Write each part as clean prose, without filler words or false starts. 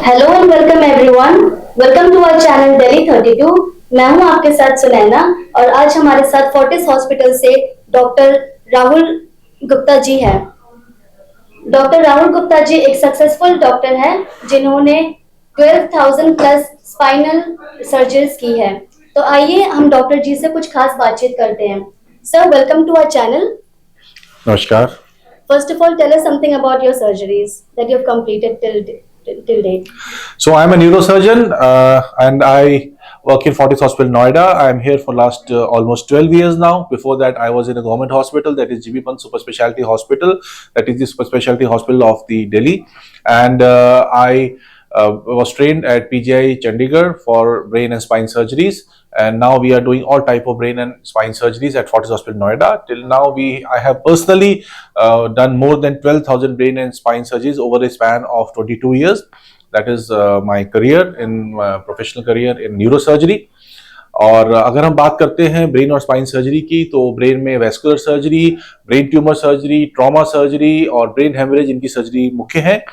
Hello and welcome everyone. Welcome to our channel Delhi 32। मैं हूं आपके साथ सुनैना और आज हमारे साथ फोर्टिस हॉस्पिटल से डॉक्टर राहुल गुप्ता जी हैं। डॉक्टर राहुल गुप्ता जी एक सक्सेसफुल डॉक्टर हैं जिन्होंने 12,000 प्लस स्पाइनल सर्जरीज की है। तो आइए हम डॉक्टर जी से कुछ खास बातचीत करते हैं। Sir, welcome to our channel. नमस्कार। First of all, tell us something about your surgeries that you've completed till date. So I'm a neurosurgeon and I work in Fortis Hospital, Noida. I'm here for last almost 12 years now. Before that, I was in a government hospital, that is GB Pant Super Specialty Hospital, that is the super specialty hospital of the Delhi. And I was trained at PGI Chandigarh for brain and spine surgeries. And now we are doing all type of brain and spine surgeries at Fortis Hospital, Noida. Till now, I have personally done more than 12,000 brain and spine surgeries over a span of 22 years. That is my career in professional career in neurosurgery. और अगर हम बात करते हैं brain और spine surgery की, तो brain में vascular surgery, brain tumour surgery, trauma surgery और ब्रेन हेमरेज इनकी सर्जरी मुख्य है।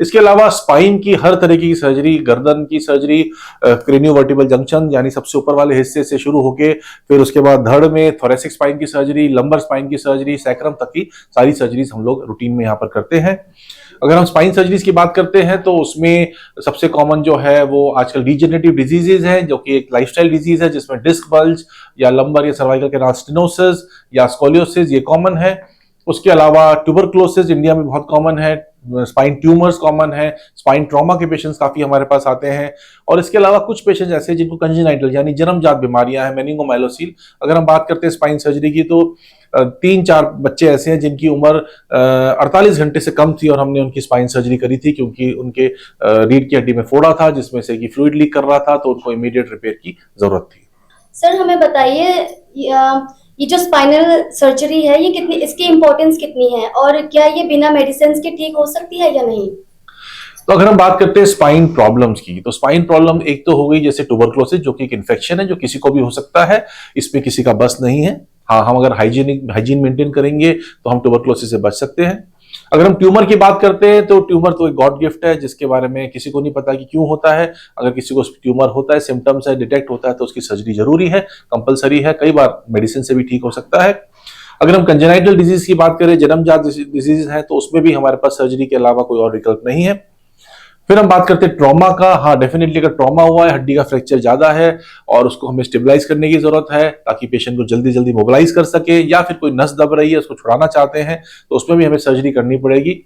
इसके अलावा स्पाइन की हर तरह की सर्जरी, गर्दन की सर्जरी, क्रेनियोवर्टिबल जंक्शन यानी सबसे ऊपर वाले हिस्से से शुरू होके फिर उसके बाद धड़ में थोरेसिक स्पाइन की सर्जरी, लंबर स्पाइन की सर्जरी, सैक्रम तक की सारी सर्जरीज हम लोग रूटीन में यहाँ पर करते हैं। अगर हम स्पाइन सर्जरीज की बात करते हैं तो उसमें सबसे कॉमन जो है वो आजकल डिजेनरेटिव डिजीजेज हैं, जो कि एक लाइफस्टाइल डिजीज है जिसमें डिस्क बल्ज या लंबर या सर्वाइकल कैनाल स्टेनोसिस या स्कोलियोसिस ये कॉमन है। उसके अलावा ट्यूबरक्लोसिस इंडिया में बहुत कॉमन है, स्पाइन ट्यूमर्स कॉमन है, स्पाइन ट्रॉमा के पेशेंट्स काफी हमारे पास आते हैं। और इसके अलावा कुछ पेशेंट्स ऐसे जिनको कंजेनाइटल यानी जन्मजात बीमारियां हैं, मेनिंगोमाइलोसिल। अगर हम बात करते हैं स्पाइन सर्जरी की तो 3-4 बच्चे ऐसे हैं जिनकी उम्र 48 घंटे से कम थी और हमने उनकी स्पाइन सर्जरी करी थी क्योंकि उनके रीढ़ की हड्डी में फोड़ा था जिसमें से कि फ्लूइड लीक कर रहा था, तो उनको इमीडिएट रिपेयर की जरूरत थी। सर, हमें बताइए ये जो स्पाइनल सर्जरी है ये कितनी, इसकी इम्पोर्टेंस कितनी है और क्या ये बिना मेडिसिन के ठीक हो सकती है या नहीं? तो अगर हम बात करते हैं स्पाइन प्रॉब्लम्स की, तो स्पाइन प्रॉब्लम एक तो हो गई जैसे ट्यूबरक्लोसिस, जो कि एक इन्फेक्शन है जो किसी को भी हो सकता है, इसमें किसी का बस नहीं है। हाँ, हम अगर हाइजीन मेंटेन करेंगे तो हम ट्यूबरक्लोसिस से बच सकते हैं। अगर हम ट्यूमर की बात करते हैं तो ट्यूमर तो एक गॉड गिफ्ट है जिसके बारे में किसी को नहीं पता कि क्यों होता है। अगर किसी को ट्यूमर होता है, सिम्टम्स है, डिटेक्ट होता है तो उसकी सर्जरी जरूरी है, कंपलसरी है, कई बार मेडिसिन से भी ठीक हो सकता है। अगर हम कंजेनाइटल डिजीज की बात करें, जन्मजात डिजीज है, तो उसमें भी हमारे पास सर्जरी के अलावा कोई और विकल्प नहीं है। फिर हम बात करते हैं ट्रॉमा का। हाँ, डेफिनेटली अगर ट्रॉमा हुआ है, हड्डी का फ्रैक्चर ज्यादा है और उसको हमें स्टेबलाइज करने की जरूरत है ताकि पेशेंट को जल्दी जल्दी मोबिलाइज कर सके, या फिर कोई नस दब रही है उसको छुड़ाना चाहते हैं तो उसमें भी हमें सर्जरी करनी पड़ेगी।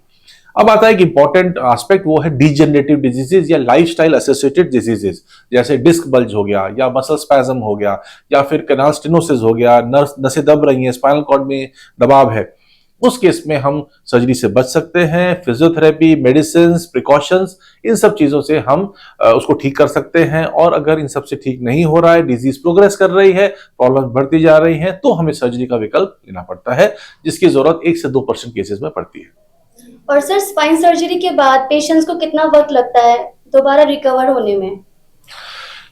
अब आता है एक इंपॉर्टेंट एस्पेक्ट, वो है डिजेनरेटिव डिजीजेज या लाइफस्टाइल एसोसिएटेड डिजीजेज, जैसे डिस्क बल्ज हो गया या मसल स्पैज्म हो गया या फिर कैनाल स्टेनोसिस हो गया, नसें दब रही हैं, स्पाइनल कॉर्ड में दबाव है। उस केस में हम सर्जरी से बच सकते हैं। फिजियोथेरेपी, मेडिसिन, प्रिकॉशंस, इन सब चीजों से हम उसको ठीक कर सकते हैं। और अगर इन सब से ठीक नहीं हो रहा है, डिजीज प्रोग्रेस कर रही है, प्रॉब्लम बढ़ती जा रही है, तो हमें सर्जरी का विकल्प लेना पड़ता है, जिसकी जरूरत 1 से 2% केसेस में पड़ती है। और सर, स्पाइन सर्जरी के बाद पेशेंट्स को कितना वक्त लगता है दोबारा रिकवर होने में?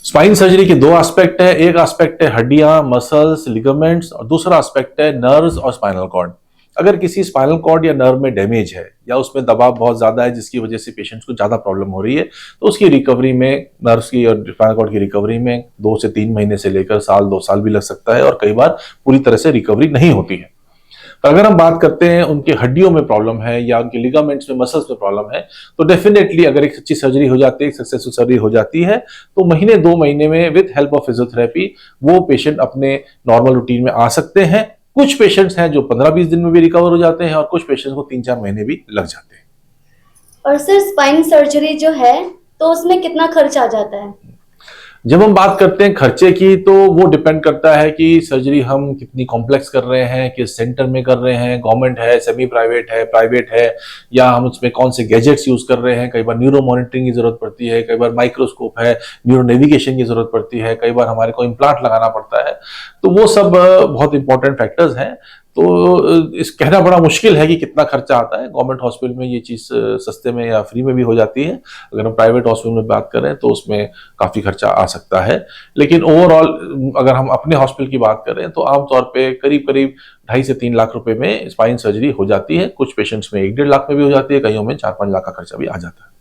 स्पाइन सर्जरी के 2 एस्पेक्ट है। एक एस्पेक्ट है हड्डियां, मसल्स, लिगामेंट्स, और दूसरा एस्पेक्ट है नर्व्स और स्पाइनल कॉर्ड। अगर किसी स्पाइनल कॉर्ड या नर्व में डैमेज है या उसमें दबाव बहुत ज्यादा है जिसकी वजह से पेशेंट्स को ज्यादा प्रॉब्लम हो रही है, तो उसकी रिकवरी में, नर्व्स की और स्पाइनल कॉर्ड की रिकवरी में 2 से 3 महीने से लेकर साल, 2 साल भी लग सकता है और कई बार पूरी तरह से रिकवरी नहीं होती है। तो अगर हम बात करते हैं उनके हड्डियों में प्रॉब्लम है या उनके लिगामेंट्स में, मसल्स में प्रॉब्लम है, तो डेफिनेटली अगर एक अच्छी सर्जरी हो जाती है, एक सक्सेसफुल सर्जरी हो जाती है, तो महीने 2 महीने में विद हेल्प ऑफ फिजियोथेरेपी वो पेशेंट अपने नॉर्मल रूटीन में आ सकते हैं। कुछ पेशेंट्स हैं जो 15-20 दिन में भी रिकवर हो जाते हैं और कुछ पेशेंट्स को 3-4 महीने भी लग जाते हैं। और सर, स्पाइन सर्जरी जो है तो उसमें कितना खर्च आ जाता है? जब हम बात करते हैं खर्चे की, तो वो डिपेंड करता है कि सर्जरी हम कितनी कॉम्प्लेक्स कर रहे हैं, किस सेंटर में कर रहे हैं, गवर्नमेंट है, सेमी प्राइवेट है, या हम उसमें कौन से गैजेट्स यूज कर रहे हैं। कई बार न्यूरो मॉनिटरिंग की जरूरत पड़ती है, कई बार माइक्रोस्कोप है, न्यूरो नेविगेशन की जरूरत पड़ती है, कई बार हमारे को इम्प्लांट लगाना पड़ता है। तो वो सब बहुत इंपॉर्टेंट फैक्टर्स हैं। तो इस कहना बड़ा मुश्किल है कि कितना खर्चा आता है। गवर्नमेंट हॉस्पिटल में ये चीज सस्ते में या फ्री में भी हो जाती है। अगर हम प्राइवेट हॉस्पिटल में बात करें तो उसमें काफी खर्चा आ सकता है। लेकिन ओवरऑल अगर हम अपने हॉस्पिटल की बात करें तो आमतौर पे करीब 2.5 से 3 लाख रुपए में स्पाइन सर्जरी हो जाती है। कुछ पेशेंट्स में 1-1.5 लाख में भी हो जाती है, कईयों में 4-5 लाख का खर्चा भी आ जाता है।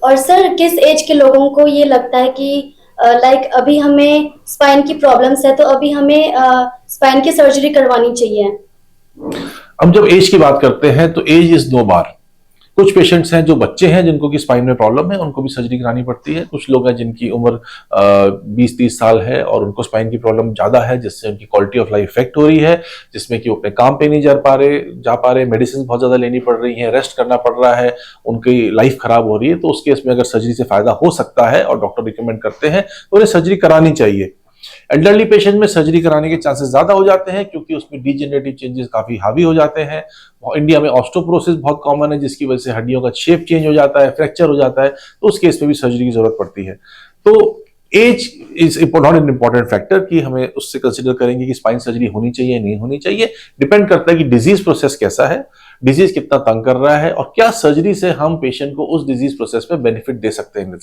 और सर किस एज के लोगों को ये लगता है कि लाइक अभी हमें स्पाइन की प्रॉब्लम्स है तो अभी हमें स्पाइन की सर्जरी करवानी चाहिए? हम जब एज की बात करते हैं तो एज इज नो बार। कुछ पेशेंट्स हैं जो बच्चे हैं जिनको की स्पाइन में प्रॉब्लम है, उनको भी सर्जरी करानी पड़ती है। कुछ लोग हैं जिनकी उम्र 20-30 साल है और उनको स्पाइन की प्रॉब्लम ज्यादा है, जिससे उनकी क्वालिटी ऑफ लाइफ इफेक्ट हो रही है, जिसमें कि वो अपने काम पे नहीं जा पा रहे, मेडिसिन बहुत ज्यादा लेनी पड़ रही है, रेस्ट करना पड़ रहा है, उनकी लाइफ खराब हो रही है। तो उस केस में अगर सर्जरी से फायदा हो सकता है और डॉक्टर रिकमेंड करते हैं तो उन्हें सर्जरी करानी चाहिए। एल्डरली पेशेंट में सर्जरी कराने के चांसेस ज्यादा हो जाते हैं क्योंकि उसमें डीजेनरेटिव चेंजेस काफी हावी हो जाते हैं। इंडिया में ऑस्टोपोरोसिस बहुत कॉमन है, जिसकी वजह से हड्डियों का शेप चेंज हो जाता है, फ्रैक्चर हो जाता है, तो उस केस में भी सर्जरी की जरूरत पड़ती है। तो age is not an important factor कि हमें उससे कंसिडर करेंगे कि स्पाइन सर्जरी होनी चाहिए नहीं होनी चाहिए। डिपेंड करता है कि डिजीज प्रोसेस कैसा है, डिजीज कितना तंग कर रहा है और क्या सर्जरी से हम पेशेंट को उस डिजीज प्रोसेस में बेनिफिट दे सकते हैं,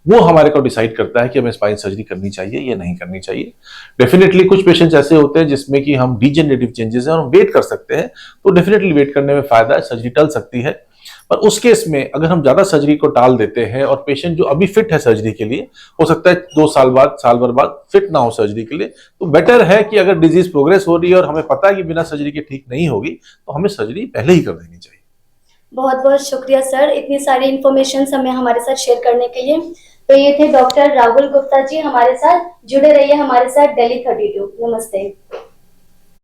वो हमारे को डिसाइड करता है कि हमें स्पाइन सर्जरी करनी चाहिए या नहीं करनी चाहिए। डेफिनेटली कुछ पेशेंट्स ऐसे होते हैं जिसमें कि हम डीजेनरेटिव चेंजेस हैं और हम वेट कर सकते हैं, तो डेफिनेटली वेट करने में फायदा है, सर्जरी टल सकती है। पर उस केस में अगर हम ज्यादा सर्जरी को टाल देते हैं और पेशेंट जो अभी फिट है सर्जरी के लिए, हो सकता है 2 साल बाद, साल भर बाद फिट ना हो सर्जरी के लिए, तो बेटर है कि अगर डिजीज प्रोग्रेस हो रही है और हमें पता है कि बिना सर्जरी के ठीक नहीं होगी, तो हमें सर्जरी पहले ही कर देनी चाहिए। बहुत बहुत शुक्रिया सर, इतनी सारी इंफॉर्मेशन हमें हमारे साथ शेयर करने के लिए। तो ये थे डॉक्टर राहुल गुप्ता जी हमारे साथ। जुड़े रहिए हमारे साथ दिल्ली 32। नमस्ते।